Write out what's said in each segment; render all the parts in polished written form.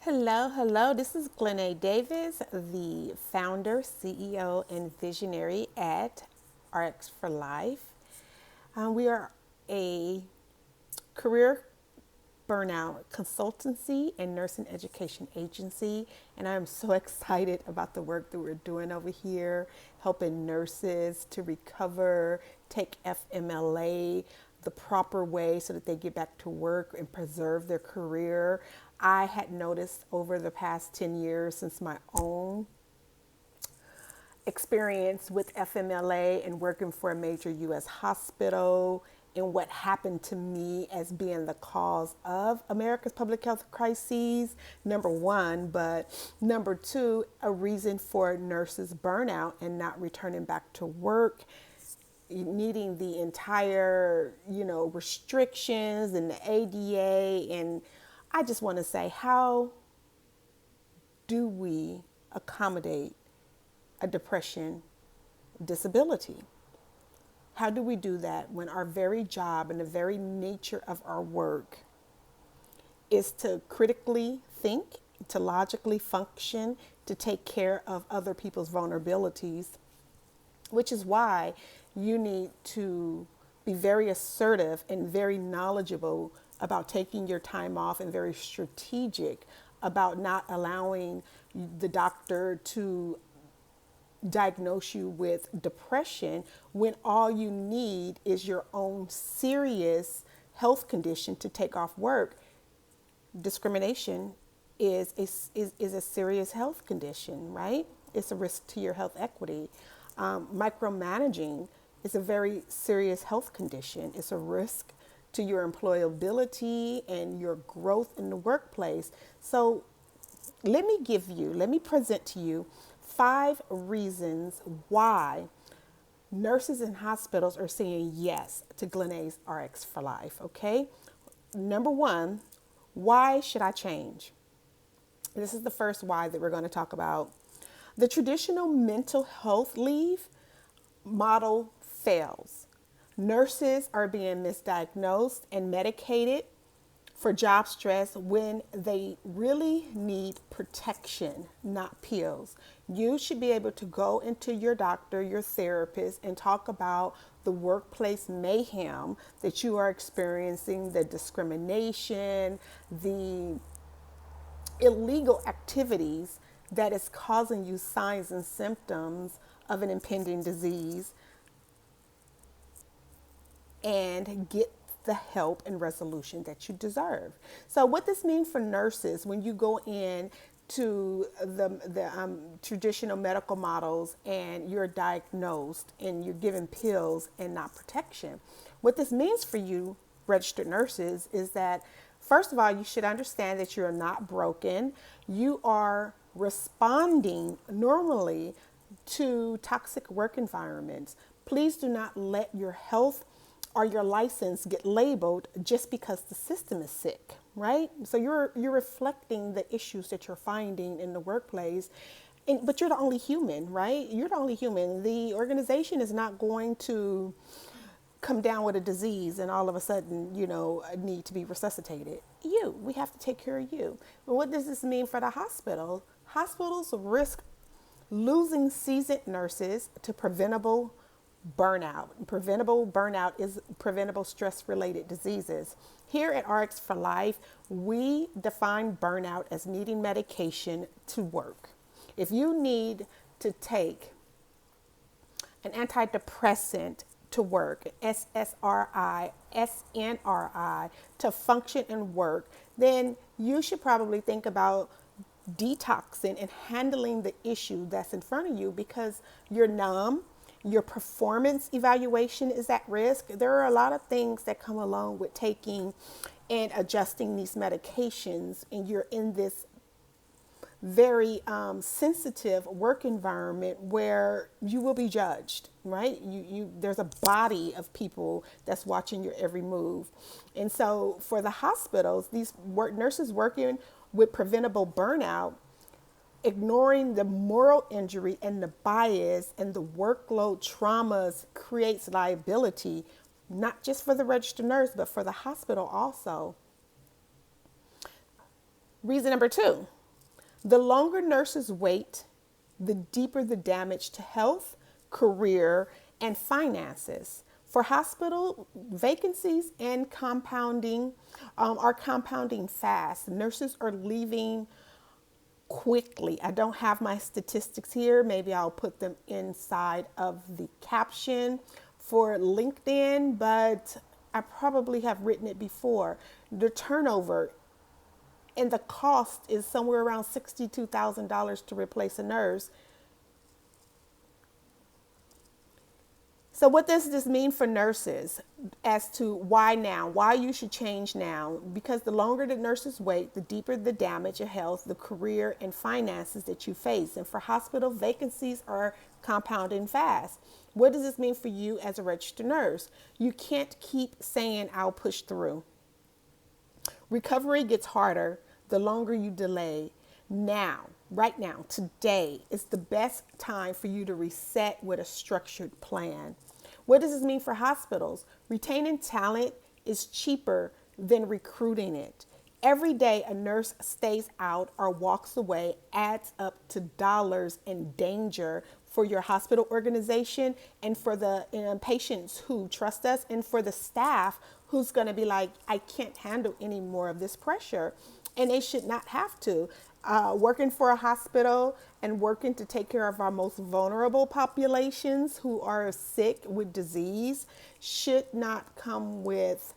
Hello, hello. This is Glennae Davis, the founder, CEO, and visionary at RX for Life. We are a career burnout consultancy and nursing education agency, and I am so excited about the work that we're doing over here, helping nurses to recover, take FMLA the proper way so that they get back to work and preserve their career. I had noticed over the past 10 years since my own experience with FMLA and working for a major US hospital and what happened to me as being the cause of America's public health crises, number one, but number two, a reason for nurses burnout and not returning back to work, needing the entire, restrictions and the ADA. And I just want to say, how do we accommodate a depression disability? How do we do that when our very job and the very nature of our work is to critically think, to logically function, to take care of other people's vulnerabilities, which is why you need to be very assertive and very knowledgeable about taking your time off and very strategic about not allowing the doctor to diagnose you with depression when all you need is your own serious health condition to take off work. Discrimination is a serious health condition, right? It's a risk to your health equity. Micromanaging is a very serious health condition. It's a risk to your employability and your growth in the workplace. So let me present to you 5 reasons why nurses in hospitals are saying yes to Glennae's RX for Life, okay? Number 1, why should I change? This is the first why that we're going to talk about. The traditional mental health leave model fails. Nurses are being misdiagnosed and medicated for job stress when they really need protection, not pills. You should be able to go into your doctor, your therapist, and talk about the workplace mayhem that you are experiencing, the discrimination, the illegal activities that is causing you signs and symptoms of an impending disease, and get the help and resolution that you deserve. So what this means for nurses when you go in to the traditional medical models and you're diagnosed and you're given pills and not protection. What this means for you, registered nurses, is that first of all, you should understand that you're not broken. You are responding normally to toxic work environments. Please do not let your health or your license get labeled just because the system is sick, right? So you're reflecting the issues that you're finding in the workplace, but you're the only human, right? You're the only human. The organization is not going to come down with a disease and all of a sudden, need to be resuscitated. We have to take care of you. But what does this mean for the hospital? Hospitals risk losing seasoned nurses to preventable burnout. Preventable burnout is preventable stress-related diseases. Here at RX for Life, we define burnout as needing medication to work. If you need to take an antidepressant to work, SSRI, SNRI, to function and work, then you should probably think about detoxing and handling the issue that's in front of you because you're numb. Your performance evaluation is at risk. There are a lot of things that come along with taking and adjusting these medications, and you're in this very sensitive work environment where you will be judged, right? There's a body of people that's watching your every move. And so for the hospitals, these nurses working with preventable burnout, ignoring the moral injury and the bias and the workload traumas creates liability, not just for the registered nurse, but for the hospital also. Reason number 2, The longer nurses wait, the deeper the damage to health, career, and finances. For hospital vacancies and compounding are compounding fast. Nurses are leaving quickly. I don't have my statistics here. Maybe I'll put them inside of the caption for LinkedIn, but I probably have written it before. The turnover and the cost is somewhere around $62,000 to replace a nurse. So what does this mean for nurses as to why now, why you should change now? Because the longer the nurses wait, the deeper the damage of health, the career, and finances that you face. And for hospital, vacancies are compounding fast. What does this mean for you as a registered nurse? You can't keep saying, I'll push through. Recovery gets harder the longer you delay. Now, right now, today is the best time for you to reset with a structured plan. What does this mean for hospitals? Retaining talent is cheaper than recruiting it. Every day a nurse stays out or walks away adds up to dollars in danger for your hospital organization and for the patients who trust us and for the staff who's going to be like, I can't handle any more of this pressure. And they should not have to. Working for a hospital and working to take care of our most vulnerable populations who are sick with disease should not come with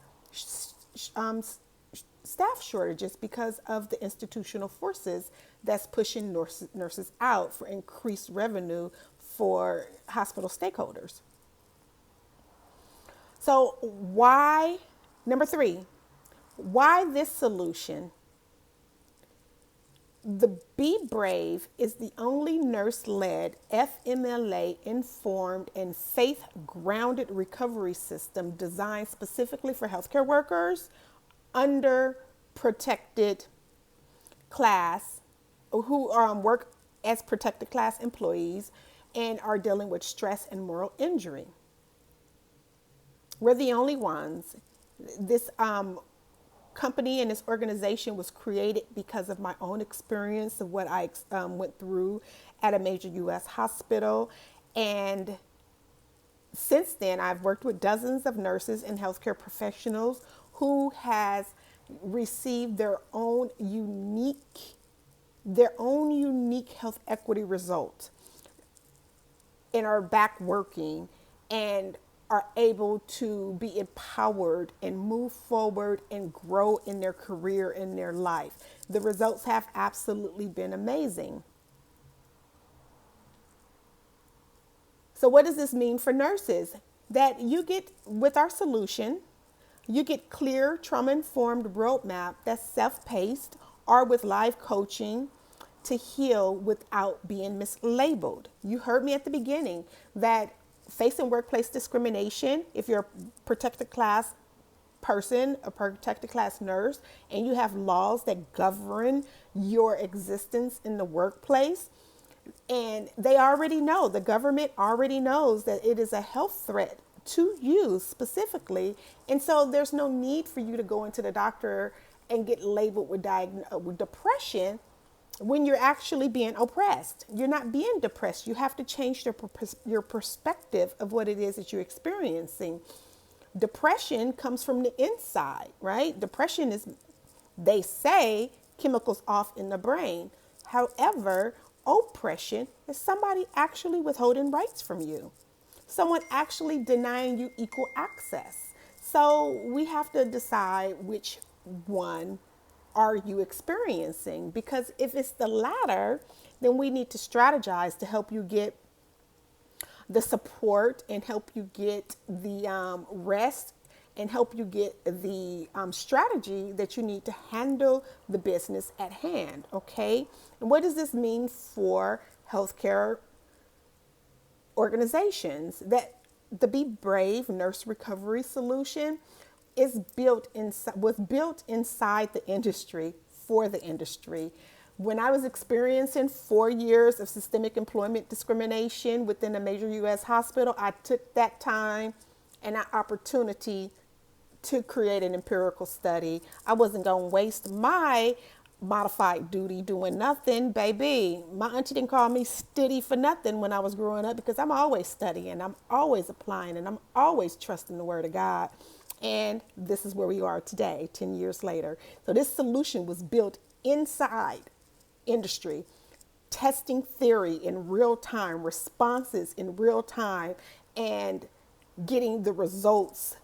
staff shortages because of the institutional forces that's pushing nurses out for increased revenue for hospital stakeholders. So why, number 3, why this solution? The Be Brave is the only nurse-led, FMLA-informed, and faith-grounded recovery system designed specifically for healthcare workers under protected class who work as protected class employees and are dealing with stress and moral injury. We're the only ones. This company and this organization was created because of my own experience of what I went through at a major U.S. hospital. And since then, I've worked with dozens of nurses and healthcare professionals who has received their own unique health equity result and are back working and are able to be empowered and move forward and grow in their career, in their life. The results have absolutely been amazing. So what does this mean for nurses? That you get, with our solution, you get clear trauma-informed roadmap that's self-paced or with live coaching to heal without being mislabeled. You heard me at the beginning that facing workplace discrimination, if you're a protected class person, a protected class nurse, and you have laws that govern your existence in the workplace, and they already know, the government already knows that it is a health threat to you specifically. And so there's no need for you to go into the doctor and get labeled with depression when you're actually being oppressed. You're not being depressed. You have to change your perspective of what it is that you're experiencing. Depression comes from the inside, right? Depression is, they say, chemicals off in the brain. However, oppression is somebody actually withholding rights from you. Someone actually denying you equal access. So we have to decide which one are you experiencing? Because if it's the latter, then we need to strategize to help you get the support and help you get the rest and help you get the strategy that you need to handle the business at hand, okay? And what does this mean for healthcare organizations? That the Be Brave Nurse Recovery Solution was built inside the industry for the industry. When I was experiencing 4 years of systemic employment discrimination within a major U.S. hospital, I took that time and that opportunity to create an empirical study. I wasn't going to waste my modified duty doing nothing, baby. My auntie didn't call me study for nothing when I was growing up, because I'm always studying, I'm always applying, and I'm always trusting the word of God. And this is where we are today, 10 years later. So this solution was built inside industry, testing theory in real time, responses in real time, and getting the results,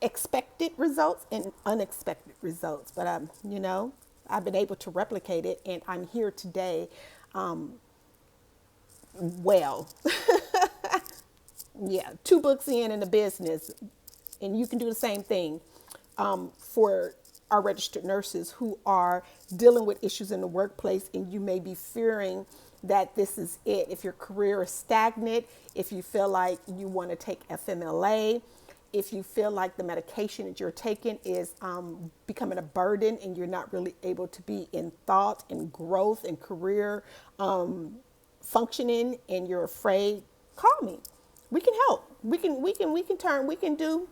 expected results and unexpected results. But I've been able to replicate it, and I'm here today. Well, yeah, 2 books in the business, and you can do the same thing for our registered nurses who are dealing with issues in the workplace, and you may be fearing that this is it. If your career is stagnant, if you feel like you want to take FMLA, if you feel like the medication that you're taking is becoming a burden and you're not really able to be in thought and growth and career functioning, and you're afraid, call me. We can help. We can do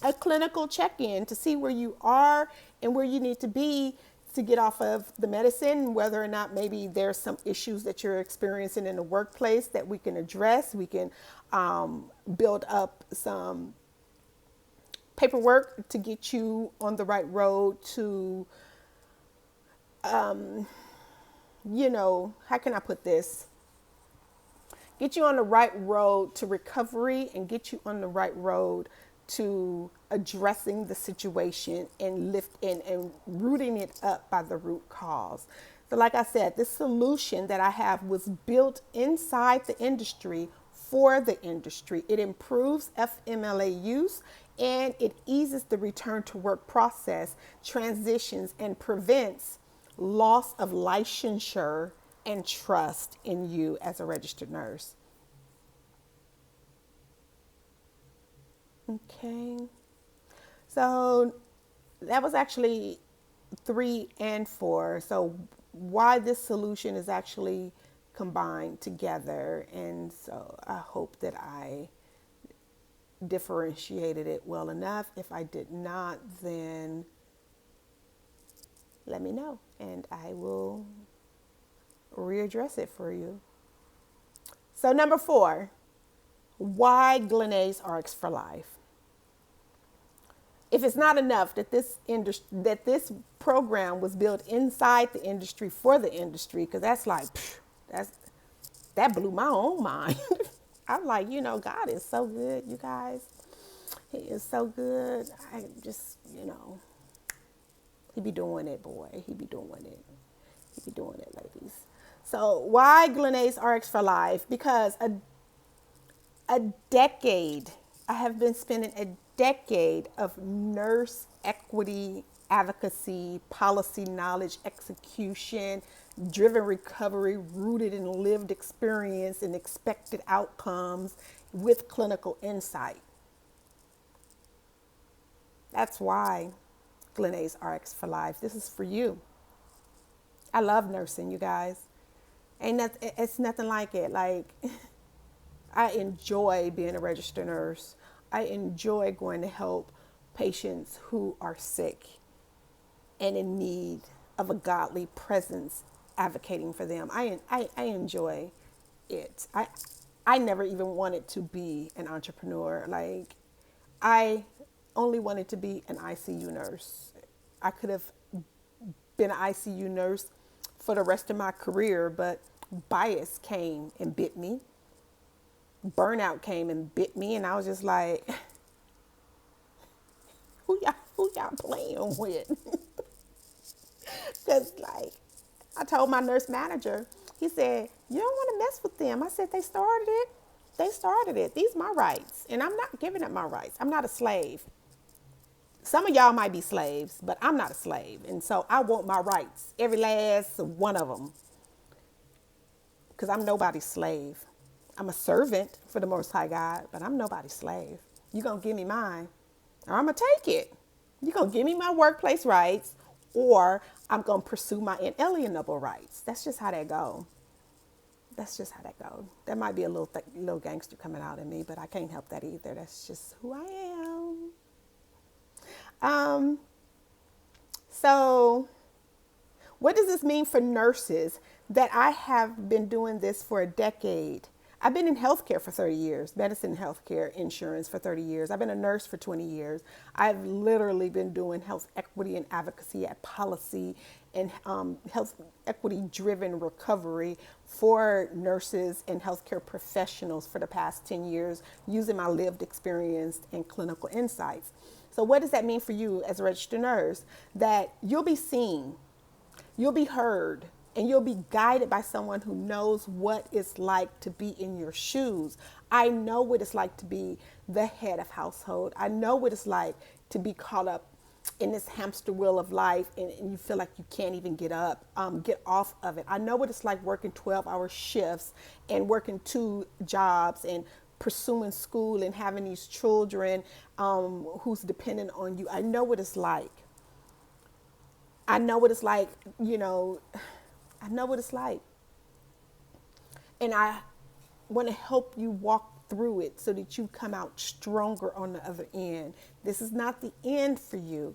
a clinical check-in to see where you are and where you need to be to get off of the medicine, whether or not maybe there's some issues that you're experiencing in the workplace that we can address. We can build up some paperwork to get you on the right road to, how can I put this? Get you on the right road to recovery, and get you on the right road to addressing the situation and and rooting it up by the root cause. So like I said, this solution that I have was built inside the industry for the industry. It improves FMLA use, and it eases the return to work process, transitions, and prevents loss of licensure and trust in you as a registered nurse. Okay. So that was actually 3 and 4. So why this solution is actually combined together. And so I hope that I differentiated it well enough. If I did not, then let me know and I will readdress it for you. So number 4, why Glenae's Arcs for Life? If it's not enough that this program was built inside the industry for the industry, because that's like, that blew my own mind. I'm like, God is so good, you guys. He is so good. I just, he be doing it, boy. He be doing it. He be doing it, ladies. So why Glenae's Rx for Life? Because a decade, I have been spending a decade of nurse equity advocacy, policy knowledge, execution, driven recovery, rooted in lived experience and expected outcomes with clinical insight. That's why Glenae's Rx for Life. This is for you. I love nursing, you guys. It's nothing like it. Like, I enjoy being a registered nurse. I enjoy going to help patients who are sick and in need of a godly presence, advocating for them. I enjoy it. I never even wanted to be an entrepreneur. Like, I only wanted to be an ICU nurse. I could have been an ICU nurse for the rest of my career, but bias came and bit me. Burnout came and bit me, and I was just like, who y'all playing with? Because, like, I told my nurse manager, he said, you don't want to mess with them. I said, they started it. They started it. These are my rights, and I'm not giving up my rights. I'm not a slave. Some of y'all might be slaves, but I'm not a slave. And so I want my rights, every last one of them, because I'm nobody's slave. I'm a servant for the Most High God, but I'm nobody's slave. You're going to give me mine, or I'm going to take it. You're going to give me my workplace rights, or I'm going to pursue my inalienable rights. That's just how that go. That's just how that go. That might be a little gangster coming out in me, but I can't help that either. That's just who I am. So What does this mean for nurses that I have been doing this for a decade? I've been in healthcare for 30 years, medicine, healthcare, insurance for 30 years. I've been a nurse for 20 years. I've literally been doing health equity and advocacy at policy and health equity driven recovery for nurses and healthcare professionals for the past 10 years using my lived experience and clinical insights. So what does that mean for you as a registered nurse? That you'll be seen, you'll be heard, and you'll be guided by someone who knows what it's like to be in your shoes. I know what it's like to be the head of household. I know what it's like to be caught up in this hamster wheel of life and you feel like you can't even get off of it. I know what it's like working 12-hour shifts and working 2 jobs and pursuing school and having these children who's dependent on you. I know what it's like. I know what it's like, I know what it's like. And I want to help you walk through it so that you come out stronger on the other end. This is not the end for you.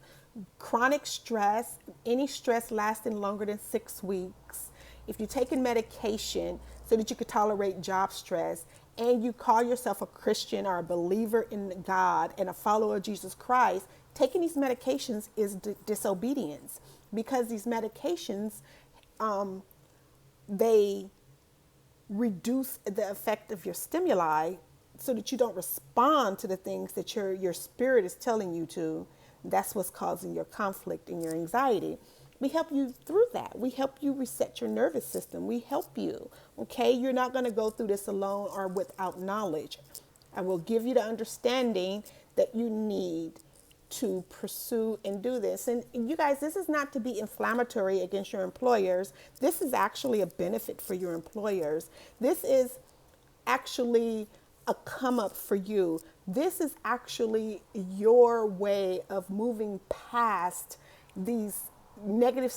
Chronic stress, any stress lasting longer than 6 weeks, if you're taking medication so that you could tolerate job stress and you call yourself a Christian or a believer in God and a follower of Jesus Christ, taking these medications is disobedience, because these medications they reduce the effect of your stimuli so that you don't respond to the things that your spirit is telling you to. That's what's causing your conflict and your anxiety. We help you through that. We help you reset your nervous system. We help you. Okay, you're not going to go through this alone or without knowledge. I will give you the understanding that you need to pursue and do this. And you guys, this is not to be inflammatory against your employers. This is actually a benefit for your employers. This is actually a come up for you. This is actually your way of moving past these negative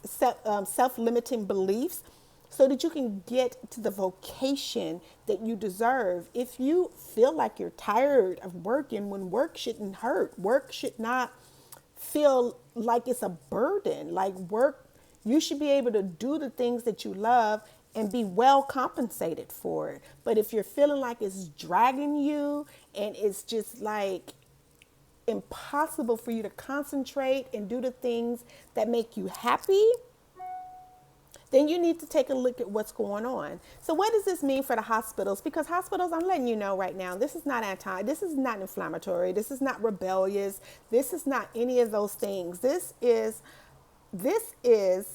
self-limiting beliefs so that you can get to the vocation that you deserve. If you feel like you're tired of working, when work shouldn't hurt, work should not feel like it's a burden. Like work, you should be able to do the things that you love and be well compensated for it. But if you're feeling like it's dragging you and it's just like impossible for you to concentrate and do the things that make you happy, then you need to take a look at what's going on. So what does this mean for the hospitals? Because hospitals, I'm letting you know right now, this is not inflammatory. This is not rebellious. This is not any of those things. This is a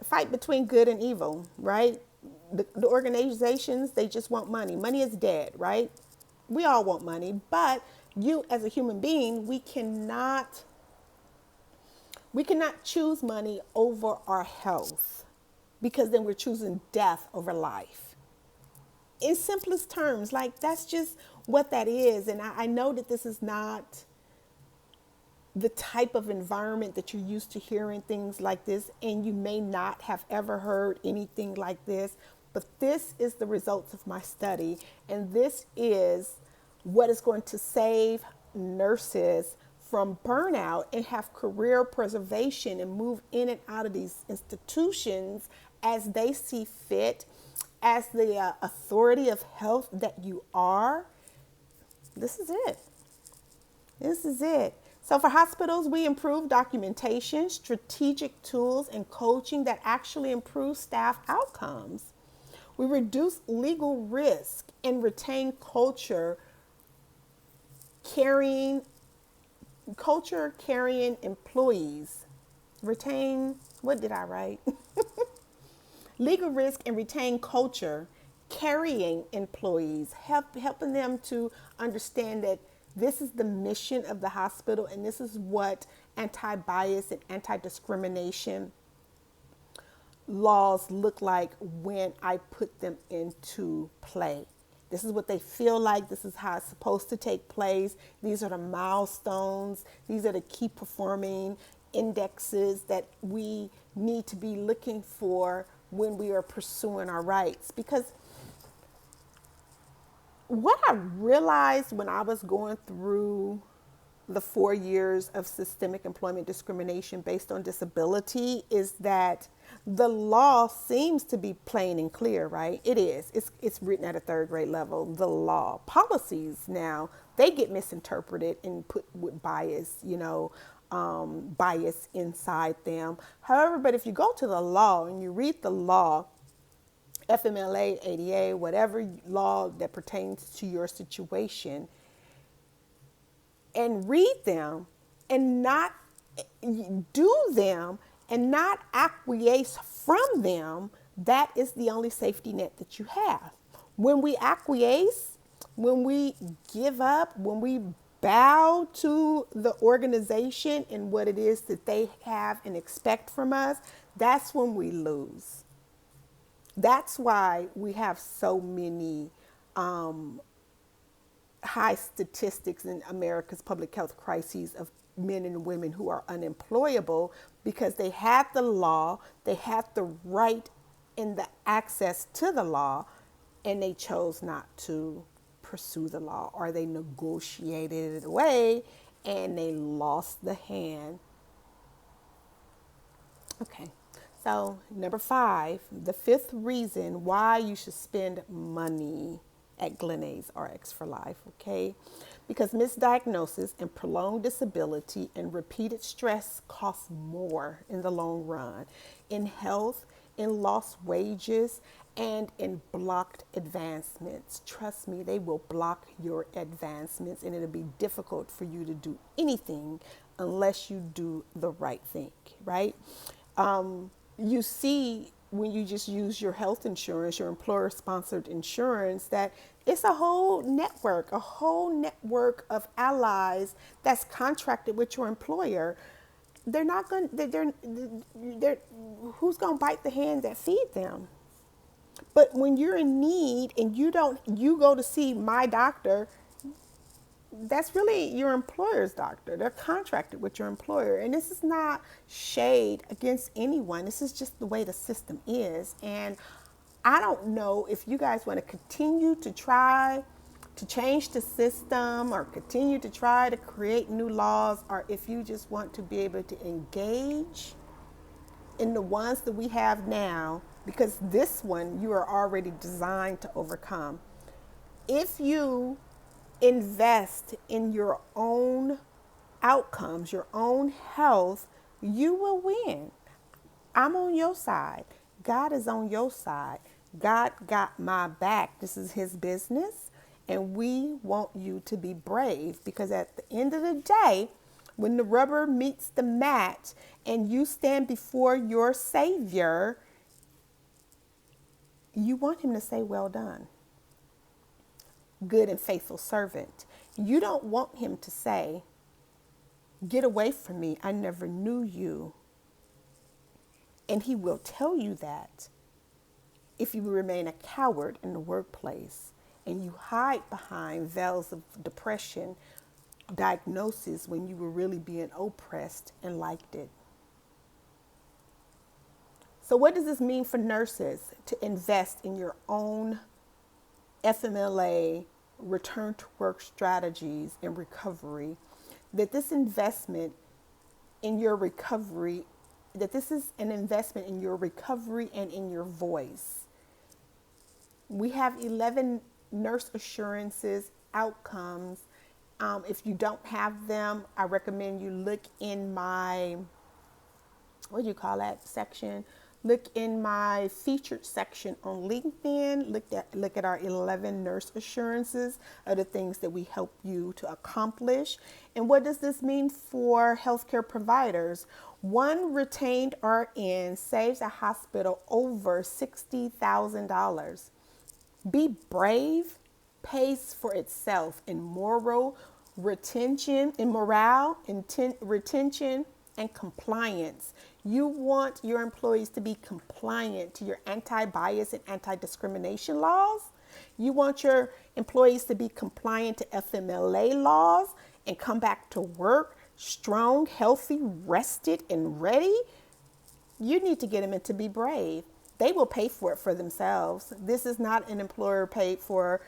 fight between good and evil, right? The organizations, they just want money. Money is dead, right? We all want money, but you as a human being, we cannot choose money over our health, because then we're choosing death over life. In simplest terms, like that's just what that is. And I know that this is not the type of environment that you're used to hearing things like this, and you may not have ever heard anything like this, but this is the results of my study, and this is what is going to save nurses from burnout and have career preservation and move in and out of these institutions as they see fit, as the authority of health that you are. This is it. This is it. So for hospitals, we improve documentation, strategic tools, and coaching that actually improve staff outcomes. We reduce legal risk and retain carrying employees. Retain, what did I write? Legal risk and retain culture, carrying employees, helping them to understand that this is the mission of the hospital, and this is what anti-bias and anti-discrimination laws look like when I put them into play. This is what they feel like. This is how it's supposed to take place. These are the milestones. These are the key performing indexes that we need to be looking for when we are pursuing our rights. Because what I realized when I was going through the 4 years of systemic employment discrimination based on disability is that the law seems to be plain and clear, right? It is. It's written at a third grade level. The law. Policies now, they get misinterpreted and put with bias, bias inside them. However, but if you go to the law and you read the law, FMLA, ADA, whatever law that pertains to your situation, and read them and not do them and not acquiesce from them, that is the only safety net that you have. When we acquiesce, when we give up, when we bow to the organization and what it is that they have and expect from us, that's when we lose. That's why we have so many high statistics in America's public health crises of men and women who are unemployable, because they had the law, they had the right and the access to the law, and they chose not to pursue the law, or they negotiated it away and they lost the hand. Okay. So, number 5, the 5th reason why you should spend money at Glenae's RX for Life, okay? Because misdiagnosis and prolonged disability and repeated stress cost more in the long run, in health, in lost wages, and in blocked advancements. Trust me, they will block your advancements, and it'll be difficult for you to do anything unless you do the right thing, right? You see, when you just use your health insurance, your employer-sponsored insurance, that it's a whole network of allies that's contracted with your employer. They're not going. They're who's going to bite the hand that feed them? But when you're in need and you go to see my doctor, that's really your employer's doctor. They're contracted with your employer. And this is not shade against anyone. This is just the way the system is. And I don't know if you guys want to continue to try to change the system or continue to try to create new laws, or if you just want to be able to engage in the ones that we have now, because this one you are already designed to overcome. If you invest in your own outcomes, your own health, you will win. I'm on your side. God is on your side. God got my back. This is his business, and we want you to be brave, because at the end of the day, when the rubber meets the mat and you stand before your Savior, you want him to say, "Well done, good and faithful servant." You don't want him to say, "Get away from me, I never knew you." And he will tell you that if you remain a coward in the workplace and you hide behind veils of depression diagnosis when you were really being oppressed and liked it. So what does this mean for nurses to invest in your own FMLA return to work strategies and recovery? That this investment in your recovery, that this is an investment in your recovery and in your voice. We have 11 nurse assurances, outcomes. If you don't have them, I recommend you look in my, what do you call that section? Look in my featured section on LinkedIn. Look at our 11 nurse assurances of the things that we help you to accomplish. And what does this mean for healthcare providers? One retained RN saves a hospital over $60,000. Be brave pays for itself in morale, retention, and compliance. You want your employees to be compliant to your anti-bias and anti-discrimination laws. You want your employees to be compliant to FMLA laws and come back to work strong, healthy, rested, and ready. You need to get them in to be brave. They will pay for it for themselves. This is not an employer paid for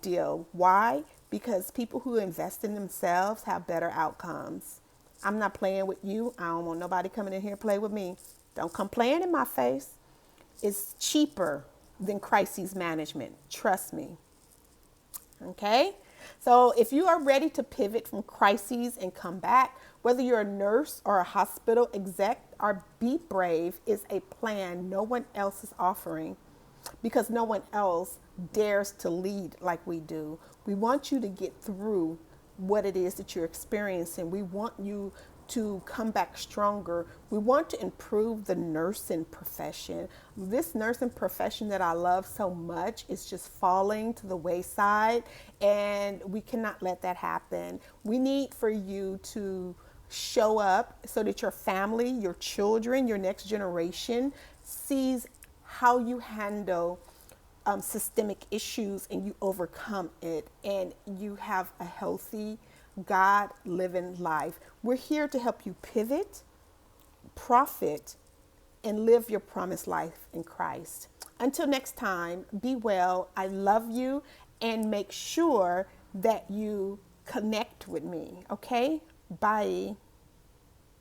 deal. Why? because people who invest in themselves have better outcomes. I'm not playing with you. I don't want nobody coming in here to play with me. Don't come playing in my face. It's cheaper than crisis management. Trust me. Okay? So if you are ready to pivot from crises and come back, whether you're a nurse or a hospital exec, or Be Brave is a plan no one else is offering, because no one else dares to lead like we do. We want you to get through what it is that you're experiencing. We want you to come back stronger. We want to improve the nursing profession. This nursing profession that I love so much is just falling to the wayside, and we cannot let that happen. We need for you to show up so that your family, your children, your next generation sees how you handle systemic issues and you overcome it and you have a healthy, God living life. We're here to help you pivot, profit, and live your promised life in Christ. Until next time, be well. I love you, and make sure that you connect with me. Okay? Bye.